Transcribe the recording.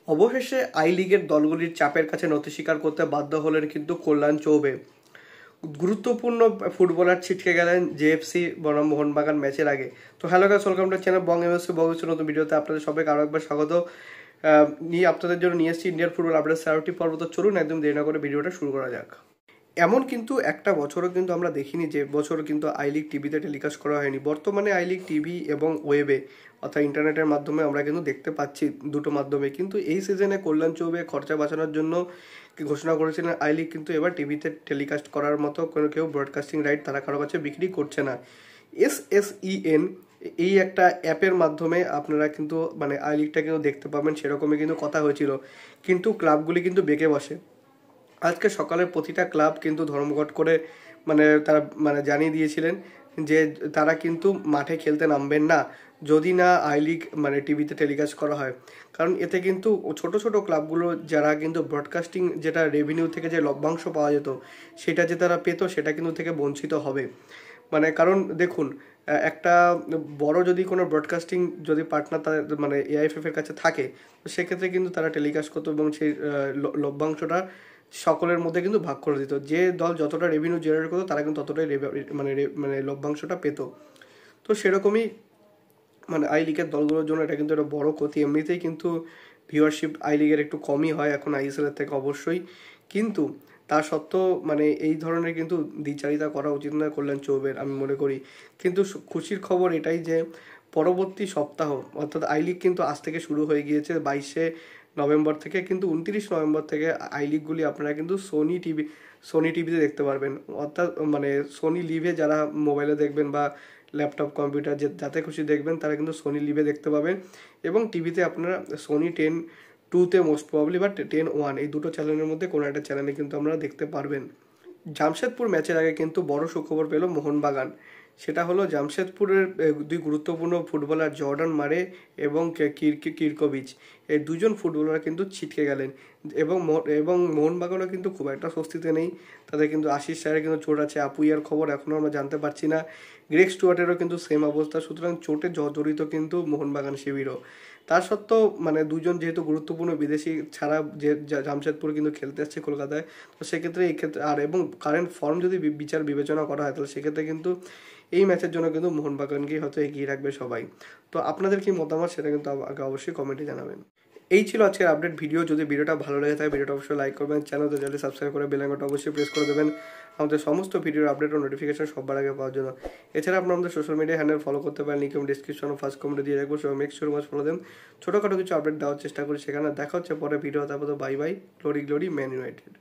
অবশেষে আই লিগের দলগুলির চাপের কাছে নতি স্বীকার করতে বাধ্য হলেন কিন্তু কল্যাণ চৌবে। গুরুত্বপূর্ণ ফুটবলার ছিটকে গেলেন জেএফসি বনাম মোহনবাগান ম্যাচের আগে। তো hello guys, welcome to channel Bong MSc Banshi নতুন ভিডিওতে আপনাদের সবাইকে আরও একবার স্বাগত। নিয়ে আপনাদের জন্য নিয়ে এসেছি ইন্ডিয়ান ফুটবল আপডেট 13টি পর্ব। তো চলুন একদম দেরি না করে ভিডিওটা শুরু করা যাক। এমন কিন্তু একটা বছরও কিন্তু আমরা দেখিনি যে বছর কিন্তু আই লিগ টিভিতে টেলিকাস্ট করা হয়নি। বর্তমানে আই লিগ টিভি এবং ওয়েবে অর্থাৎ ইন্টারনেটের মাধ্যমে আমরা কিন্তু দেখতে পাচ্ছি দুটো মাধ্যমে। কিন্তু এই সিজনে কল্যাণ চৌবে খরচা বাঁচানোর জন্য ঘোষণা করেছিলেন আই লিগ কিন্তু এবার টিভিতে টেলিকাস্ট করার মতো কোনো কেউ ব্রডকাস্টিং রাইট তারা কারো কাছে বিক্রি করছে না। SSEN এই একটা অ্যাপের মাধ্যমে আপনারা কিন্তু মানে আই লিগটা কিন্তু দেখতে পাবেন, সেরকমই কিন্তু কথা হয়েছিল। কিন্তু ক্লাবগুলি কিন্তু বেঁকে বসে। আজকে সকালে প্রতিটা ক্লাব কিন্তু ধর্মঘট করে তারা জানিয়ে দিয়েছিলেন যে তারা কিন্তু মাঠে খেলতে নামবেন না যদি না আই লিগ টিভিতে টেলিকাস্ট করা হয়। কারণ এতে কিন্তু ছোট ছোট ক্লাবগুলো যারা কিন্তু ব্রডকাস্টিং যেটা রেভিনিউ থেকে যে লভ্যাংশ পাওয়া যেত সেটা যে তারা পেতো সেটা কিন্তু থেকে বঞ্চিত হবে। কারণ দেখুন, একটা বড় যদি কোনো ব্রডকাস্টিং যদি পার্টনার তাদের AIFF এর কাছে থাকে তো সেক্ষেত্রে কিন্তু তারা টেলিকাস্ট করতো এবং সেই লভ্যাংশটা সকলের মধ্যে কিন্তু ভাগ করে দিত। যে দল যতটা রেভিনিউ জেনারেট করতো তারা কিন্তু ততটাই লভ্যাংশটা পেত। তো সেরকমই আই লিগের দলগুলোর জন্য এটা কিন্তু একটা বড় ক্ষতি। এমনিতেই কিন্তু ভিউয়ারশিপ আই লিগের একটু কমই হয় এখন ISL এর থেকে অবশ্যই, কিন্তু তা সত্ত্বেও এই ধরনের কিন্তু দ্বিচারিতা করা উচিত নয় কল্যাণ চৌবের, আমি মনে করি। কিন্তু খুশির খবর এটাই যে পরবর্তী সপ্তাহ অর্থাৎ আই লিগ কিন্তু আজ থেকে শুরু হয়ে গিয়েছে 22শে নভেম্বর থেকে, কিন্তু 29 নভেম্বর থেকে আই লিগগুলি আপনারা কিন্তু সোনি টিভিতে দেখতে পারবেন। অর্থাৎ সোনি লিভে যারা মোবাইলে দেখবেন বা ল্যাপটপ কম্পিউটার যাতে খুশি দেখবেন তারা কিন্তু সোনি লিভে দেখতে পাবেন। এবং টিভিতে আপনারা সোনি 10-2তে মোস্ট প্রবাবলি বা 10-1 এই দুটো চ্যানেলের মধ্যে কোনো একটা চ্যানেলে কিন্তু আপনারা দেখতে পারবেন। জামশেদপুর ম্যাচের আগে কিন্তু বড় সুখবর পেল মোহনবাগান। সেটা হলো জামশেদপুরের দুই গুরুত্বপূর্ণ ফুটবলার জর্ডান মারে এবং কিরকোভিচ, এই দুজন ফুটবলার কিন্তু ছিটকে গেলেন। এবং মোহনবাগানও কিন্তু খুব একটা স্বস্তিতে নেই। তাদের কিন্তু আশিস স্যারের কিন্তু চোট আছে, আপুইয়ার খবর এখনও আমরা জানতে পারছি না। গ্রেগ স্টুয়ার্টেরও কিন্তু সেম অবস্থা। সুতরাং চোটে জড়িত কিন্তু মোহনবাগান শিবিরও। তার সত্ত্বেও দুজন যেহেতু গুরুত্বপূর্ণ বিদেশি ছাড়া যে জামশেদপুর কিন্তু খেলতে আসছে কলকাতায়, তো সেক্ষেত্রে এই ক্ষেত্রে এবং কারেন্ট ফর্ম যদি বিবেচনা করা হয় তাহলে সেক্ষেত্রে কিন্তু এই ম্যাচের জন্য কিন্তু মোহনবাগানকেই হয়তো এগিয়ে রাখবে সবাই। তো আপনাদের কি মতামত সেটা কিন্তু আগে অবশ্যই কমেন্টে জানাবেন। এই ছিল আজকের আপডেট ভিডিও। যদি ভিডিওটা ভালো লেগে থাকে ভিডিওটা অবশ্যই লাইক করবেন, চ্যানেলটা জলদি সাবস্ক্রাইব করে বেল আইকনটা অবশ্যই প্রেস করে দেবেন আমাদের সমস্ত ভিডিওর আপডেট ও নোটিফিকেশন সবার আগে পাওয়ার জন্য। এছাড়া আপনারা আমাদের সোশ্যাল মিডিয়া হ্যান্ডেল ফলো করতে পারেন, লিঙ্ক আমি ডিসক্রিপশন ও ফার্স্ট কমেন্টে দিয়ে রাখবো। So make sure must follow দেন। ছোটোখাটো কিছু আপডেট দেওয়ার চেষ্টা করি সেখানে। দেখা হচ্ছে পরে ভিডিও। তারপর bye bye. Glory glory man United.